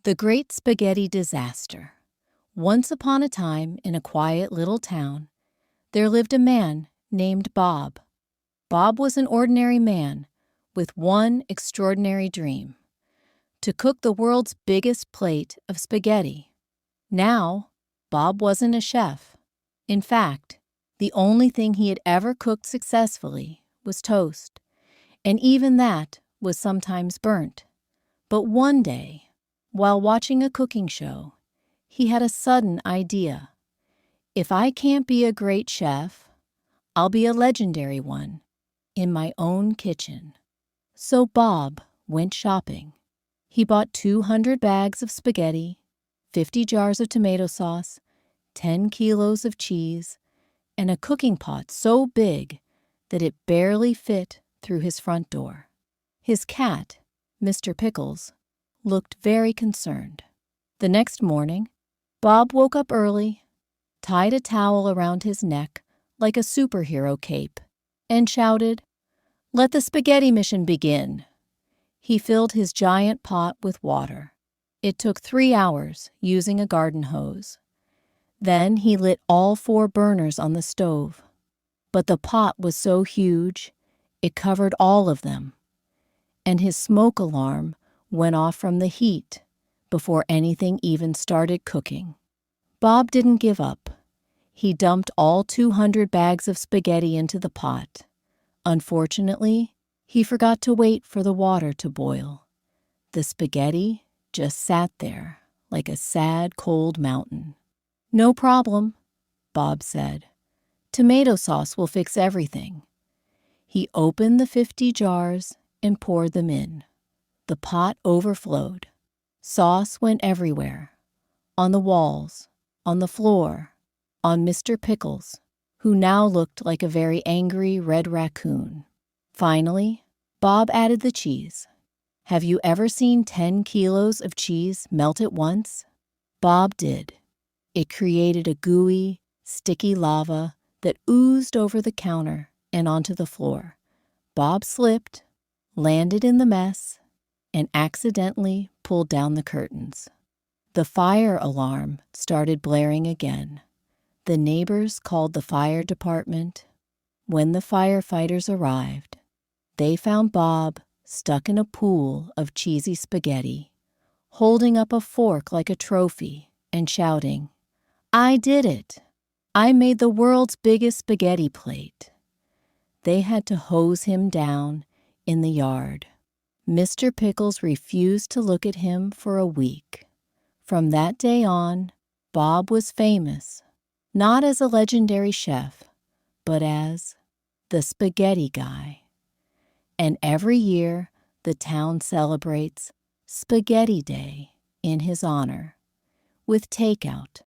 The Great Spaghetti Disaster. Once upon a time, in a quiet little town, there lived a man named Bob. Bob was an ordinary man with one extraordinary dream: to cook the world's biggest plate of spaghetti. Now, Bob wasn't a chef. In fact, the only thing he had ever cooked successfully was toast, and even that was sometimes burnt. But one day, while watching a cooking show, he had a sudden idea. If I can't be a great chef, I'll be a legendary one in my own kitchen. So Bob went shopping. He bought 200 bags of spaghetti, 50 jars of tomato sauce, 10 kilos of cheese, and a cooking pot so big that it barely fit through his front door. His cat, Mr. Pickles, looked very concerned. The next morning, Bob woke up early, tied a towel around his neck like a superhero cape, and shouted, "Let the spaghetti mission begin!" He filled his giant pot with water. It took 3 hours using a garden hose. Then he lit all 4 burners on the stove. But the pot was so huge, it covered all of them, and his smoke alarm went off from the heat before anything even started cooking. Bob didn't give up. He dumped all 200 bags of spaghetti into the pot. Unfortunately, he forgot to wait for the water to boil. The spaghetti just sat there like a sad, cold mountain. "No problem," Bob said. "Tomato sauce will fix everything." He opened the 50 jars and poured them in. The pot overflowed. Sauce went everywhere, on the walls, on the floor, on Mr. Pickles, who now looked like a very angry red raccoon. Finally, Bob added the cheese. Have you ever seen 10 kilos of cheese melt at once? Bob did. It created a gooey, sticky lava that oozed over the counter and onto the floor. Bob slipped, landed in the mess, and accidentally pulled down the curtains. The fire alarm started blaring again. The neighbors called the fire department. When the firefighters arrived, they found Bob stuck in a pool of cheesy spaghetti, holding up a fork like a trophy and shouting, "I did it! I made the world's biggest spaghetti plate." They had to hose him down in the yard. Mr. Pickles refused to look at him for a week. From that day on, Bob was famous, not as a legendary chef, but as the Spaghetti Guy. And every year, the town celebrates Spaghetti Day in his honor, with takeout